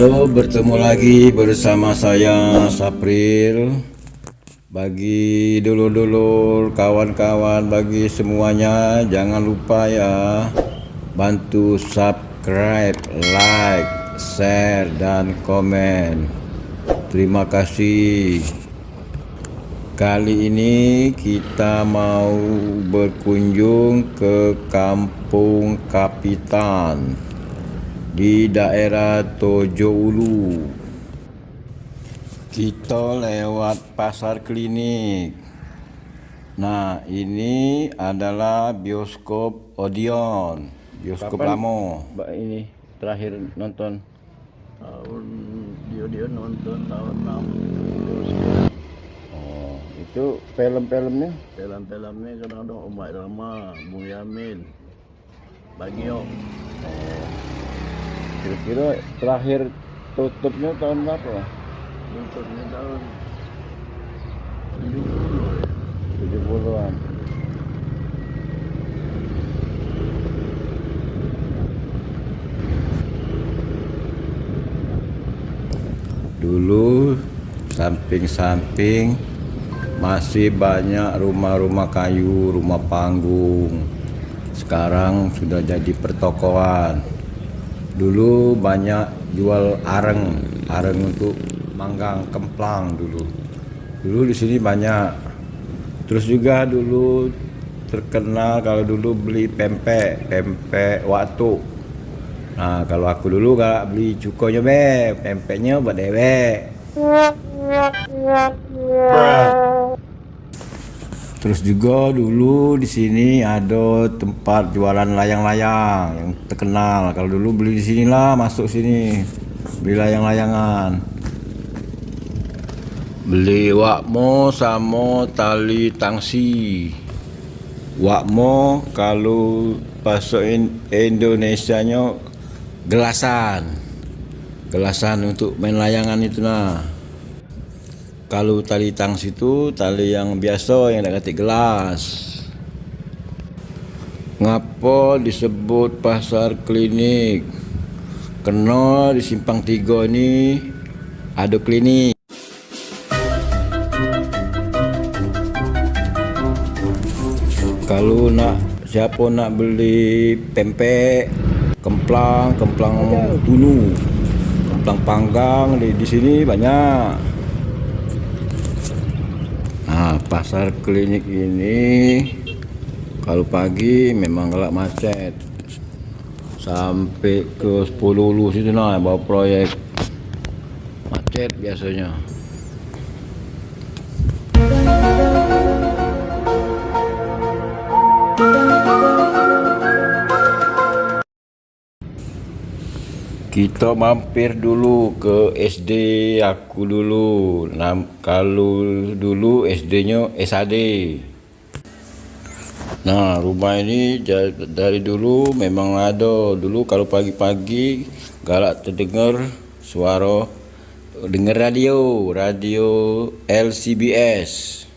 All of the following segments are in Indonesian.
Halo, bertemu lagi bersama saya Sapril. Bagi dulur-dulur, kawan-kawan, bagi semuanya jangan lupa ya, bantu subscribe, like, share, dan komen. Terima kasih. Kali ini kita mau berkunjung ke Kampung Kapitan di daerah Tojo Ulu. Kita lewat pasar klinik. Nah, ini adalah bioskop Odeon, bioskop lama. Mbak ini terakhir nonton Tahun dia nonton tahun 6. oh, itu film-filmnya. Film-filmnya kadang ada Omar Rama, Bung Yamin, Bagio. Kira-kira terakhir tutupnya tahun berapa? Nontonnya tahun 70-an. Dulu samping-samping masih banyak rumah-rumah kayu, rumah panggung. Sekarang sudah jadi pertokoan. Dulu banyak jual areng untuk manggang kemplang dulu. Dulu di sini banyak. Terus juga dulu terkenal kalau dulu beli pempek waktu. Nah, kalau aku dulu gak beli cukonya pempeknya buat dewek. Terus juga dulu di sini ada tempat jualan layang-layang yang terkenal. Kalau dulu beli di sinilah, masuk sini beli layang-layangan. Beli wakmo sama tali tangsi. Wakmo kalau bahasa Indonesianya gelasan untuk main layangan itu. Nah, kalau tali tangsi itu tali yang biasa yang nak ketik gelas. Ngapa disebut pasar klinik? Karena di Simpang 3 ini ada klinik. Kalau siapa nak beli pempek, kemplang tunu, kemplang panggang di sini banyak. Nah, pasar klinik ini kalau pagi memang gelap macet sampai ke 10 Ulu situ, nah bawa proyek macet biasanya. Kita mampir dulu ke SD aku dulu. Kalau dulu SD-nya SAD. Nah, rumah ini dari dulu memang ada. Dulu kalau pagi-pagi galak terdengar suara, dengar radio LCBS.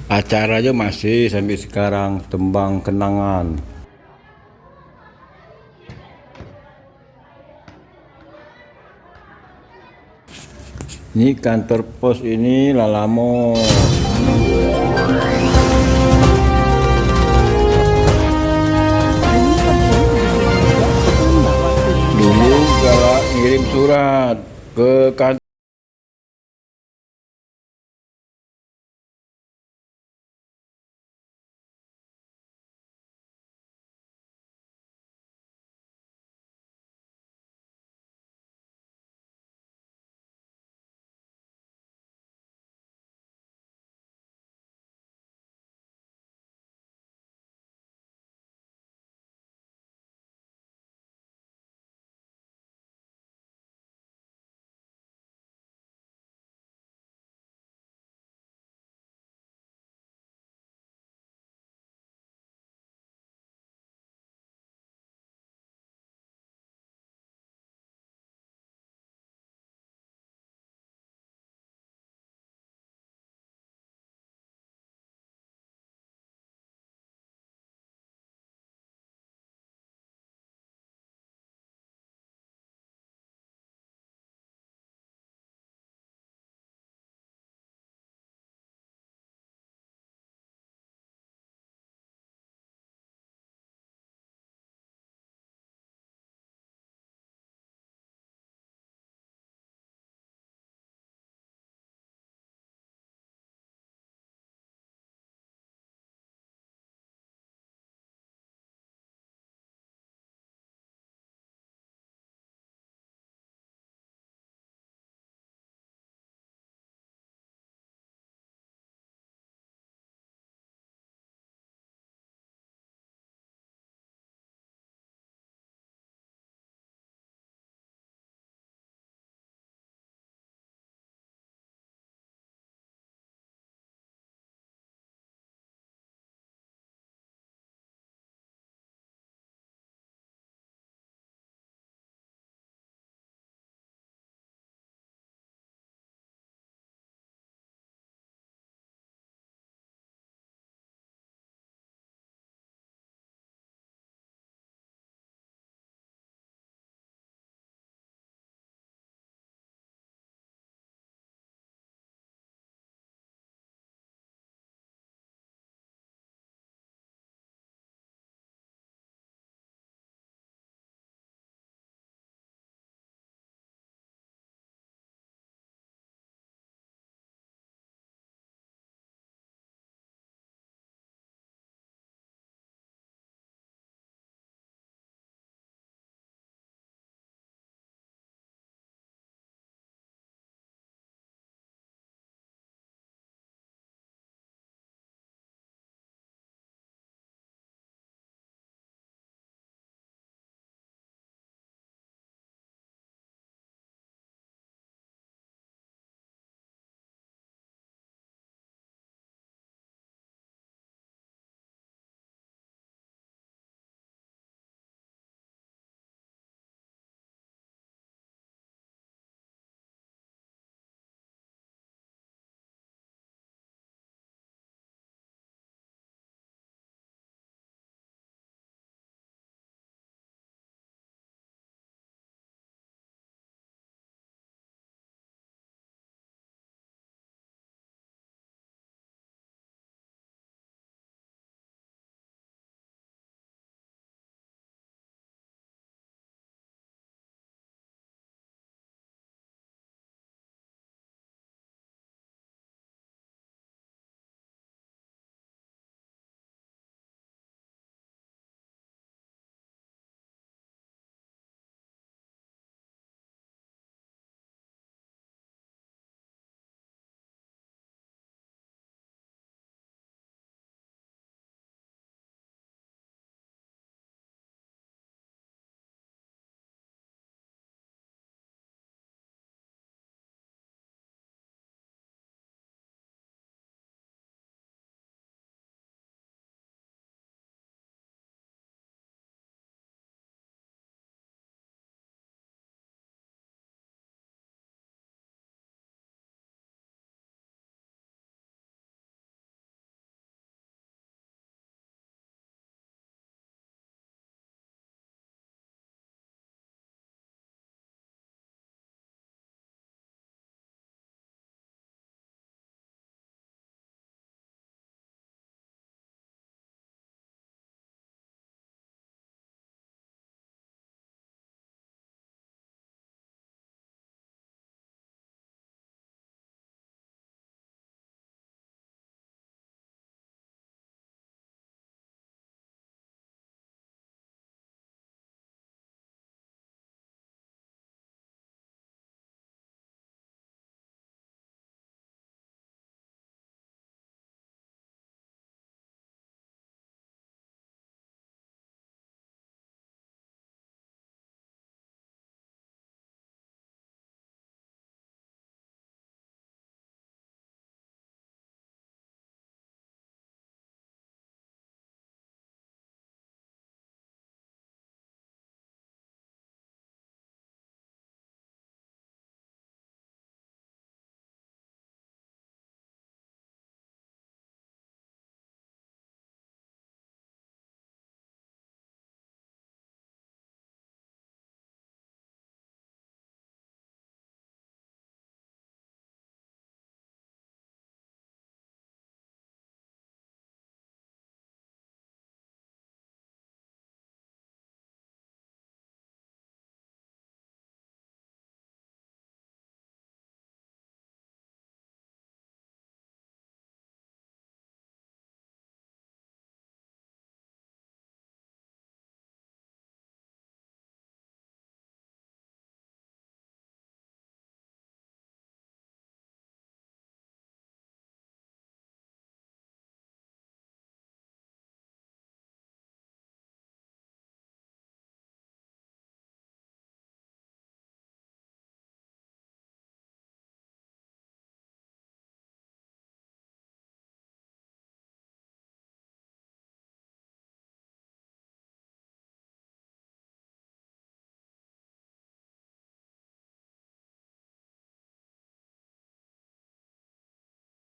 Acaranya masih sampai sekarang, tembang kenangan. Ini kantor pos ini lama. Dulu galak ngirim surat ke kantor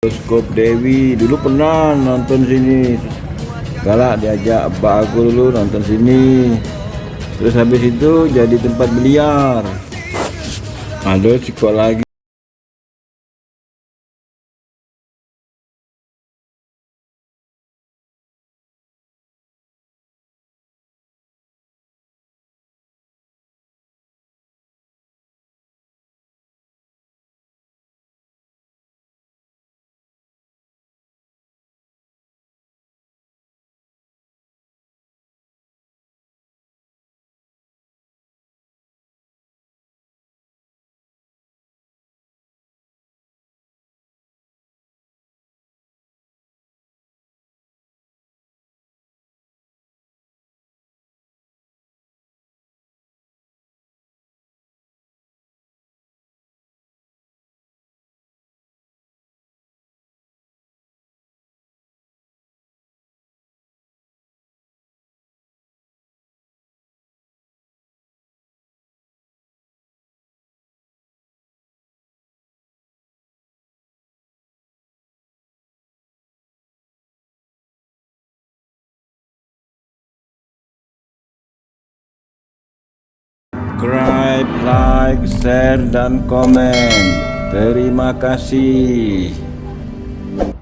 Bioskop Dewi dulu pernah nonton sini. Galak diajak abah aku dulu nonton sini. Terus habis itu jadi tempat biliar. Ada cikok lagi. Subscribe, like, share, dan komen. Terima kasih.